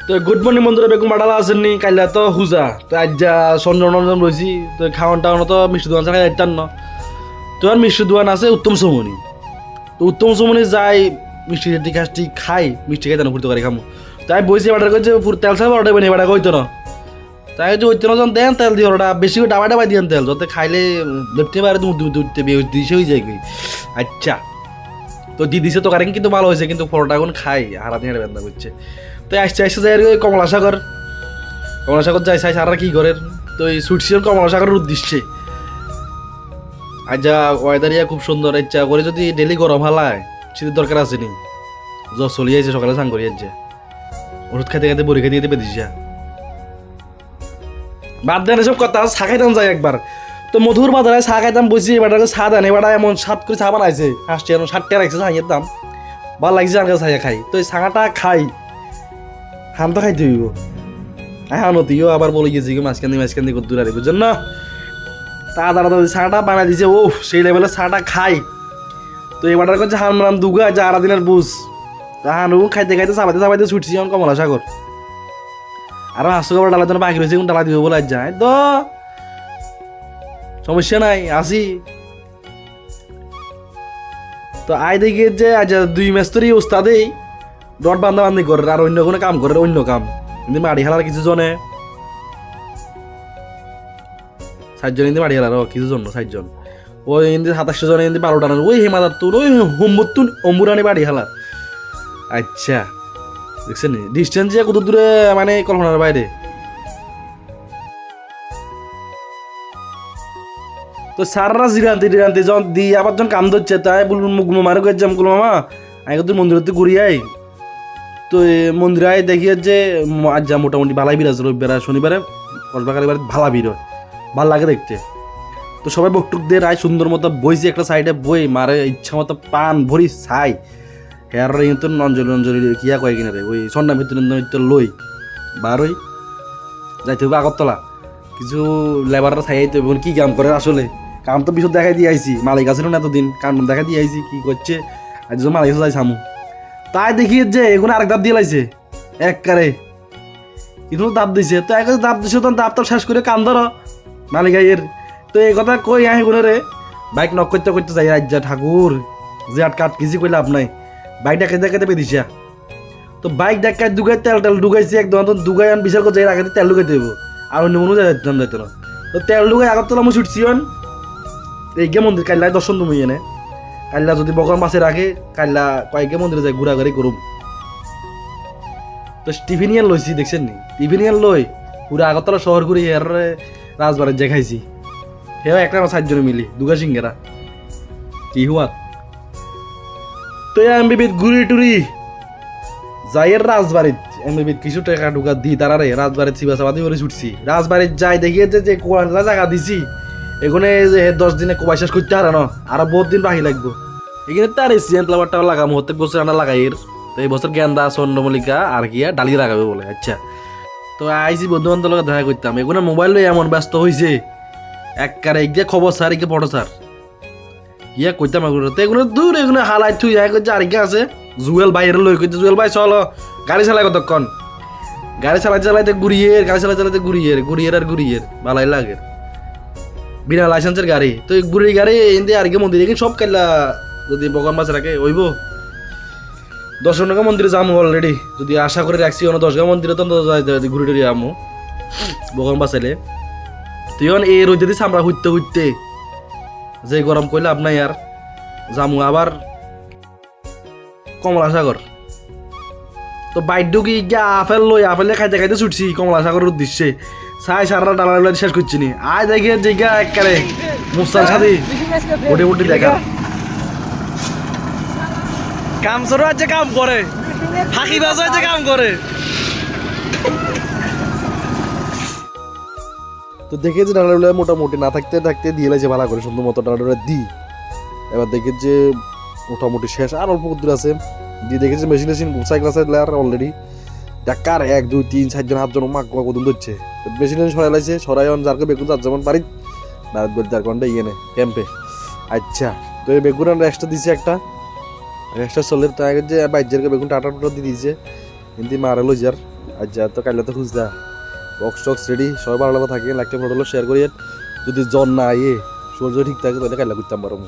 তো good morning বন্ধুরা, বেগুন বাটালা আসেননি কাইলা তো হুজা তো আজ যা সঞ্জনরঞ্জন রয়েছি তো খাওয়ান টাওয়ান তো মিষ্টি দোকান ছাড়া যাইতাম না। তো আর মিষ্টি দোকান আছে উত্তম সমনি, তো উত্তম সমনি যাই মিষ্টি জাতি খাসটি খাই, মিষ্টি খাইতে না ফুর্তি করে খামো। তাই বইছি বাটার করছে পুরো তেল ছাড়া বারোটা বানিয়ে বাটা কইতো না, তাই যে ওইতো না দেন তেল দিয়ে ওটা বেশি করে ডাবা ডাবাই দিয়েন তেল যাতে খাইলে দেখতে পারে দুধতে দিছে হয়ে যায়। আচ্ছা তো দিছে তো কারেন কিন্তু ভালো হয়েছে, কিন্তু পরোটা এখন খাই হারাতে হারে বেদনা করছে। তো আসছে যাই আর কমলাসাগর যাই চাই সারা কি করে তো এই ছুটছিলেন কমলাসাগরের উদ্দেশ্যে। আর যা ওয়েদার ইয়া খুব সুন্দর, ইচ্ছা করে যদি ডেলি গরম হালায় শীতের দরকার আছে নি, জ্বর চলে যাইছে সকালে স্নান করি যাচ্ছে ওষুধ খাইতে খাইতে বড়ি খাইতে পেতে দিস বাদ দেন এসব কথা। চা খাইতাম যাই একবার তো মধুর বাজারে চা খাইতাম বসি, এবার চা দেন এবার এমন সাত করে চা বানাইছে 60 রাখছে চাইয়ের দাম, ভালো লাগছে আর চাইয়া খাই। তো এই চাটা খাই হাম তো খাইতে হইব হ্যাঁ নতিও আবার বলে গেছি মাঝখান দিয়ে দূর আর বুঝছেন না। তাড়াতাড়ি চাটা বানাই দিছে ও সেই লেভেলের চাটা খাই। তো এবার করছে হামরাম দুগা যা আড়া দিনের বুঝ হানু খাইতে খাইতে চাপাইতে ছুটছি এখন কমলাসাগর। আরো হাসু খাবার ডালার জন্য বাকি রয়েছে ডালা দিব বলে যায় তো সমস্যা নাই আসি। তো আই দেখি যে আজ 2 ম্যাচ তোরই ওস্তাদেই ডট বান্ধি করে আর অন্য কোনো কাম করে অন্য কাম, কিন্তু মাড়ি খেলার কিছু জনে 60 জন কিন্তু মাড়ি খেলার কিছু জন 60 জন ওই কিন্তু 27 জন কিন্তু 12 টানার ওই হেমাদার তুন ওই হোমবতুন অম্বুরানি বাড়ি খেলার। আচ্ছা দেখছেন ডিস্টেন্স যে কত দূরে মানে কল্পনার বাইরে। তো সারা জিরান্তি যখন দি আবার যখন কাম ধরছে তাই বলুন মুখ মারে গেছে বলুন মামা আমি তো মন্দিরতে ঘুরি আই। তো মন্দিরে আই দেখি যে আজ যা মোটামুটি ভালাই ভিড় আছে রবিবার শনিবারে কসবাকালীবার ভালা ভিড় হয়, ভাল লাগে দেখতে। তো সবাই বকটুক দিয়ে রায় সুন্দর মতো বইছি একটা সাইডে বই মারে ইচ্ছা মতো পান ভরি ছাই হেয়ার তো অঞ্জলি কিয়া কয় কিনা রে ওই সন্ধ্যা ভিতরে লই বারোই যাইতে হবে আগরতলা কিছু লেবাররা ছাইতে হবে কি কাম করে আসলে কাম তো বিশদ দেখাই দিয়ে আইছি মালিক আছে না এতদিন কাম দেখাই দিয়ে আইছি কি করছে আজ মালিক যাই সামু তাই দেখি যে এগুলো আরেক দাপ দিয়ে লাইছে একবারে কিন্তু দাপ দিছে তো এক দাপ দিছে তখন দাপ শেষ করে কাম ধরো মালিক আইয়ের। তো এই কথা কই আহি গুলো রে বাইক নক করতে করতে যাই রাজ্যা ঠাকুর যে আটকাট কিছু কইলে আপ নাই বাইক ডাকাইতে পেয়েছিস। তো বাইক ডাকাই দুগাই তেল ঢুকাইছি একদম দুগাই আন বিচার করছে আগে তেল ঢুকাইতে দেবো আর অন্য মনে যাইতাম যাইতো না। তো তেল ঢুকাই আগরতলা আমি ছুটছি এই গে মন্দির কাল্লা দর্শন তুমি এনে কাল্লা যদি বকর মাসে রাখে কাল্লা কয়েকে মন্দিরে যাই ঘোরাঘুরি করুম। তো টিফিনিয়ান লইছি দেখছেন নি টিফিনিয়ান লই পুরো আগরতলা শহর ঘুরে এর রাজবাড়ির যে খাইছি হেও একটা 60 জন মিলি দুগা সিঙ্গেরা কি হুয়া। তো আমি ঘুরি টুরি যাইয়ের রাজবাড়ির আমি কিছু টাকা ঢুকা দি তারারে রাজবাড়ির চিবা চাবাদি করে ছুটছি রাজবাড়ির যাই দেখিয়েছে যে কোয়ালা জায়গা দিছি এখানে যে 10 দিনে কোবাই শেষ করতে হারানো আরো বহুত দিন বাকি লাগবো। এখানে তার এসিয়ান ফ্লাওয়ারটা লাগাম প্রত্যেক বছর আমরা লাগাই তো এই বছর গেন্দা চন্দ্রমল্লিকা আর গিয়া ডালি লাগাবে বলে। আচ্ছা তো আইসি বন্ধু বান্ধব লোক দেখা করতাম এখানে মোবাইল এমন ব্যস্ত হয়েছে একবারে গিয়ে খবর স্যার একে ফটো স্যার ইয়া কইতাম এগুলো দূর এগুলো হালাই থুই করছে আরেকে আছে জুয়েল ভাইয়ের লই করছে জুয়েল ভাই চলো গাড়ি চালাই কতক্ষণ গাড়ি চালাইতে ঘুরিয়ে ভালাই লাগে বিনা লাইসেন্সের গাড়ি তো ঘুরি গাড়ি এনে আরেকে মন্দির এখানে সব কাইলা যদি ভগবান মাছ রাখে হইব 10 টাকা মন্দিরে যাবো অলরেডি যদি আশা করে রাখছি 10 টাকা মন্দিরে তো ঘুরে টুরি আমো ভগবান বাঁচাইলে তুই এই রোদে দিস আমরা হুইতে যে গরম কইলে আপনার আর যামু আবার কমলাসাগর। তো বাইর ঢুকি গিয়া আপেলে খাইতে ছুটছি কমলাসাগরের উদ্দেশ্যে সাই সারা ডালা শেষ করছি নি আয় দেখে জিগা একবারে মুস্তান সাথে উঠে দেখা কাম সরো আছে কাম করে ফাঁকি বাজ আছে কাম করে। তো দেখে যে ডালা মোটামুটি না থাকতে দিয়ে লাগছে ভালো করে সুন্দর মতো ডালা দি এবার দেখে যে মোটামুটি শেষ আর অল্প দূর আছে দিয়ে দেখেছি মেশিন সাইকেল আছে অলরেডি ডাক্কার 1 2 3 4 জন 7 জন মাক কদম ধরছে মেশিন সরাই লাইছে সরাই যারকে বেগুন 4 যেমন পারি না যার কোনটা ইয়ে নে ক্যাম্পে। আচ্ছা তো এই বেগুন এক্সট্রা দিছে একটা এক্সট্রা চলের তো আগে যে বাইজেরকে বেগুন টাটা দিয়ে দিয়েছে কিন্তু মারা লই যার আচ্ছা তো কাইলে তো খুঁজদা বক্স টক্স রেডি সবাই ভালো ভালো থাকে লাইকটা ফটো শেয়ার করিয়েন যদি জন না আইয়ে সূর্য ঠিক থাকে তাহলে কাইলে করতাম পারবো